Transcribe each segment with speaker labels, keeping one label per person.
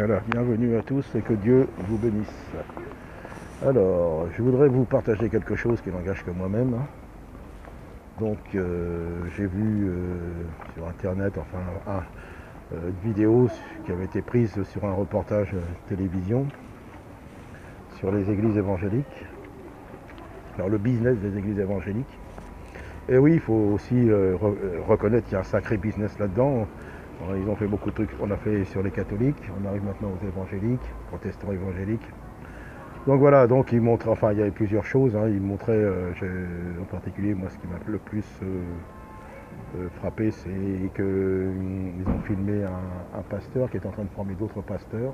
Speaker 1: Voilà, bienvenue à tous et que Dieu vous bénisse. Alors, je voudrais vous partager quelque chose qui n'engage que moi-même. Donc, j'ai vu sur internet, une vidéo qui avait été prise sur un reportage télévision sur les églises évangéliques. Alors, le business des églises évangéliques. Et oui, il faut aussi reconnaître qu'il y a un sacré business là-dedans. Ils ont fait beaucoup de trucs. On a fait sur les catholiques, on arrive maintenant aux évangéliques, protestants évangéliques. Donc voilà, donc ils montrent, enfin il y avait plusieurs choses. Ils montraient, en particulier moi ce qui m'a le plus frappé, c'est qu'ils ont filmé un pasteur qui est en train de former d'autres pasteurs.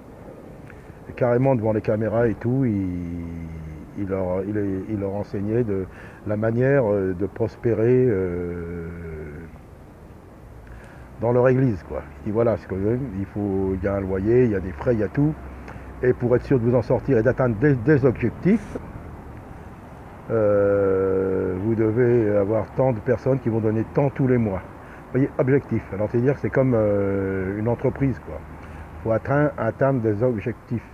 Speaker 1: Et carrément devant les caméras et tout, il leur enseignait de la manière de prospérer dans leur église, quoi. Il dit voilà, il y a un loyer, il y a des frais, il y a tout. Et pour être sûr de vous en sortir et d'atteindre des objectifs, vous devez avoir tant de personnes qui vont donner tant tous les mois. Vous voyez, objectif. Alors c'est-à-dire que c'est comme une entreprise, quoi. Il faut atteindre des objectifs.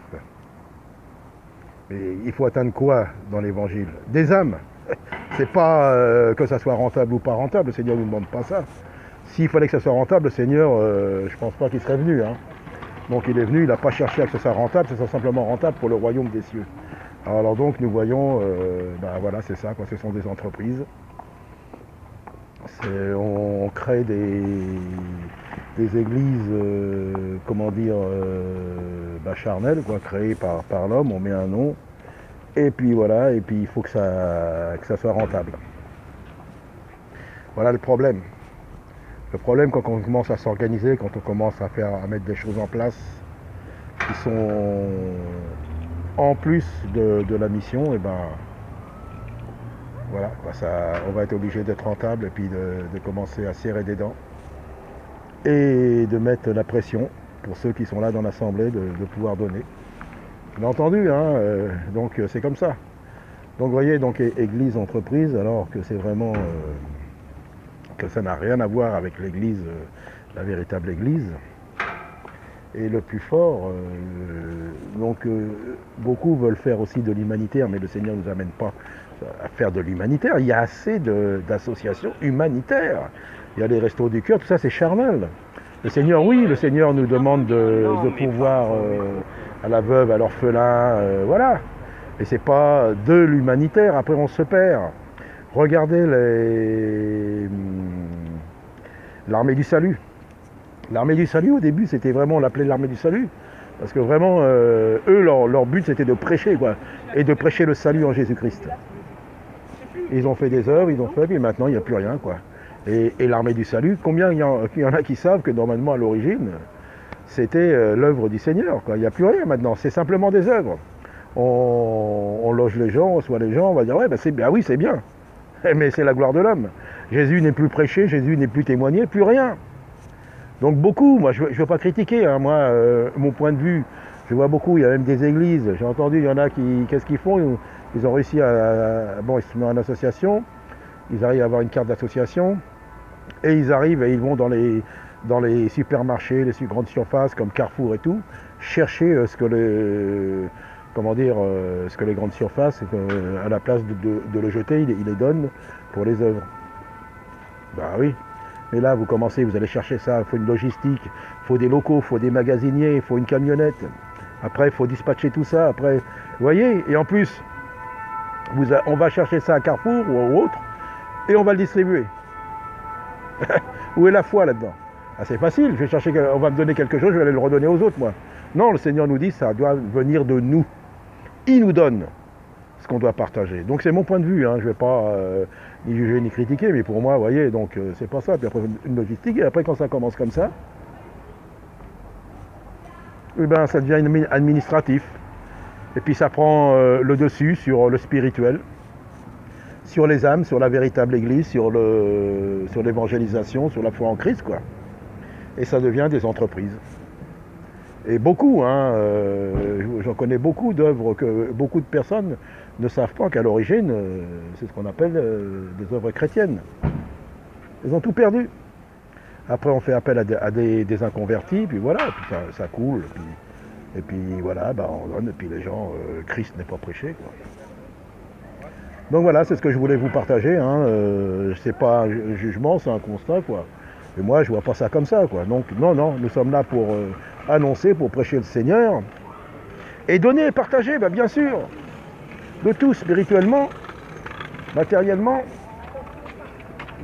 Speaker 1: Mais il faut atteindre quoi dans l'évangile? Des âmes. C'est pas que ça soit rentable ou pas rentable, le Seigneur ne nous demande pas ça. S'il fallait que ça soit rentable, le Seigneur, je pense pas qu'il serait venu. Donc il est venu, il n'a pas cherché à ce que ça soit rentable, c'est simplement rentable pour le royaume des cieux. Alors donc nous voyons, voilà, c'est ça, quoi, ce sont des entreprises. On crée des églises, charnelles, quoi, créées par l'homme, on met un nom, et puis voilà, et puis il faut que ça soit rentable. Voilà le problème. Le problème quand on commence à s'organiser, quand on commence à mettre des choses en place qui sont en plus de la mission, et voilà, on va être obligé d'être rentable et puis de commencer à serrer des dents et de mettre la pression pour ceux qui sont là dans l'assemblée de pouvoir donner. Bien entendu, donc c'est comme ça. Donc vous voyez, donc église, entreprise, alors que c'est vraiment que ça n'a rien à voir avec l'église, la véritable église. Et le plus fort, beaucoup veulent faire aussi de l'humanitaire, mais le Seigneur ne nous amène pas à faire de l'humanitaire. Il y a assez d'associations humanitaires. Il y a les restos du cœur, tout ça c'est charnel. Le Seigneur, oui, le Seigneur nous demande de pouvoir à la veuve, à l'orphelin, voilà. Et c'est pas de l'humanitaire, après on se perd. Regardez l'armée du salut. L'armée du salut, au début, c'était vraiment, on l'appelait l'armée du salut. Parce que vraiment, eux, leur but, c'était de prêcher, quoi. Et de prêcher le salut en Jésus-Christ. Ils ont fait des œuvres, ils ont fait, puis maintenant, il n'y a plus rien, quoi. Et l'armée du salut, combien il y en a qui savent que normalement, à l'origine, c'était l'œuvre du Seigneur, quoi. Il n'y a plus rien maintenant, c'est simplement des œuvres. On loge les gens, on reçoit les gens, on va dire, ouais, oui, c'est bien. Mais c'est la gloire de l'homme. Jésus n'est plus prêché, Jésus n'est plus témoigné, plus rien. Donc beaucoup, moi je ne veux pas critiquer, mon point de vue, je vois beaucoup, il y a même des églises, j'ai entendu, il y en a qu'est-ce qu'ils font? Ils ont réussi ils se mettent en association, ils arrivent à avoir une carte d'association, et ils arrivent et ils vont dans les supermarchés, les grandes surfaces comme Carrefour et tout, chercher ce que les grandes surfaces, à la place de le jeter, ils les donnent pour les œuvres. Bah oui. Mais là, vous commencez, vous allez chercher ça, il faut une logistique, il faut des locaux, il faut des magasiniers, il faut une camionnette. Après, il faut dispatcher tout ça. Après, vous voyez, et en plus, on va chercher ça à Carrefour ou autre, et on va le distribuer. Où est la foi là-dedans? C'est facile, on va me donner quelque chose, je vais aller le redonner aux autres, moi. Non, le Seigneur nous dit, ça doit venir de nous. Il nous donne ce qu'on doit partager. Donc c'est mon point de vue, je ne vais pas ni juger ni critiquer, mais pour moi, vous voyez, donc c'est pas ça. Puis après une logistique, et après quand ça commence comme ça, ça devient administratif. Et puis ça prend le dessus sur le spirituel, sur les âmes, sur la véritable église, sur l'évangélisation, sur la foi en Christ, quoi. Et ça devient des entreprises. Et beaucoup, j'en connais beaucoup d'œuvres que beaucoup de personnes ne savent pas qu'à l'origine, c'est ce qu'on appelle des œuvres chrétiennes. Ils ont tout perdu. Après, on fait appel à des inconvertis, puis voilà, puis ça coule. Puis Et puis voilà, bah, on donne, et puis les gens, Christ n'est pas prêché, quoi. Donc voilà, c'est ce que je voulais vous partager. Hein. C'est pas un jugement, c'est un constat, quoi. Et moi, je vois pas ça comme ça, quoi. Donc non, non, nous sommes là pour annoncer, pour prêcher le Seigneur et donner et partager, bah, bien sûr, de tout, spirituellement, matériellement,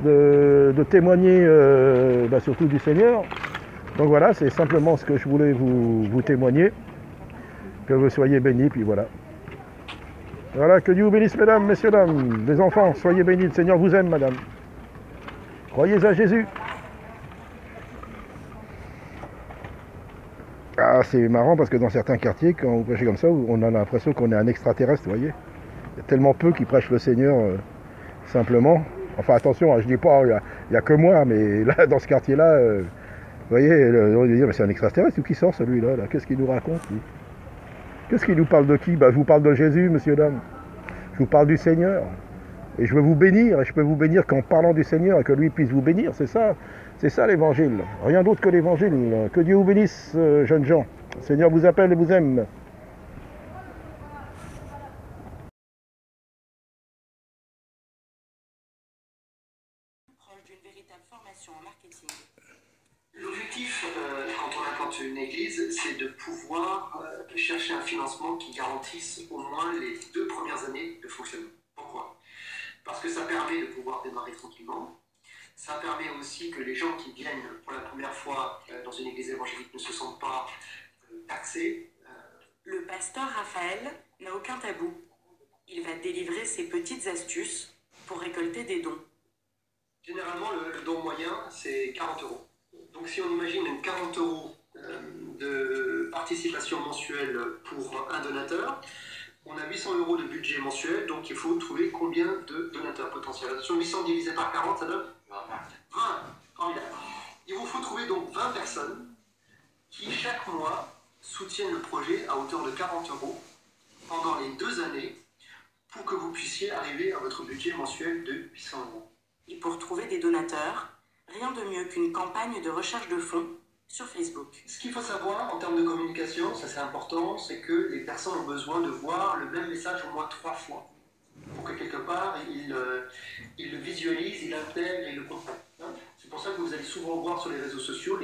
Speaker 1: de témoigner bah, surtout du Seigneur. Donc voilà, c'est simplement ce que je voulais vous témoigner. Que vous soyez bénis, puis voilà. Voilà, que Dieu vous bénisse, mesdames, messieurs, dames, les enfants, soyez bénis, le Seigneur vous aime, madame. Croyez à Jésus. Ah, c'est marrant parce que dans certains quartiers, quand vous prêchez comme ça, on a l'impression qu'on est un extraterrestre, vous voyez. Il y a tellement peu qui prêchent le Seigneur simplement. Enfin, attention, hein, je dis pas, il n'y a que moi, mais là, dans ce quartier-là, vous voyez, on va dire, mais c'est un extraterrestre ou qui sort celui-là là, qu'est-ce qu'il nous raconte, lui? Qu'est-ce qu'il nous parle de qui? Bah, je vous parle de Jésus, monsieur, dame. Je vous parle du Seigneur. Et je veux vous bénir, et je peux vous bénir qu'en parlant du Seigneur et que lui puisse vous bénir, c'est ça l'évangile. Rien d'autre que l'évangile. Que Dieu vous bénisse, jeunes gens. Le Seigneur vous appelle et vous aime.
Speaker 2: Proche d'une véritable formation en marketing.
Speaker 3: L'objectif, quand on implante une église, c'est de pouvoir chercher un financement qui garantisse au moins les 2 premières années de fonctionnement. Pourquoi? Parce que ça permet de pouvoir démarrer tranquillement. Ça permet aussi que les gens qui viennent pour la première fois dans une église évangélique ne se sentent pas taxés.
Speaker 2: Le pasteur Raphaël n'a aucun tabou. Il va délivrer ses petites astuces pour récolter des dons.
Speaker 3: Généralement, le don moyen, c'est 40 euros. Donc si on imagine 40 euros de participation mensuelle pour un donateur, on a 800 euros de budget mensuel, donc il faut trouver combien de donateurs potentiels. Attention, 800 divisé par 40, ça donne 20. Formidable. Il vous faut trouver donc 20 personnes qui, chaque mois, soutiennent le projet à hauteur de 40 euros pendant les 2 années pour que vous puissiez arriver à votre budget mensuel de 800 euros.
Speaker 2: Et pour trouver des donateurs, rien de mieux qu'une campagne de recherche de fonds sur Facebook.
Speaker 3: Ce qu'il faut savoir en termes de communication, ça c'est important, c'est que les personnes ont besoin de voir le même message au moins 3 fois. Pour que quelque part, ils le visualisent, ils l'intègrent et le comprennent. C'est pour ça que vous allez souvent voir sur les réseaux sociaux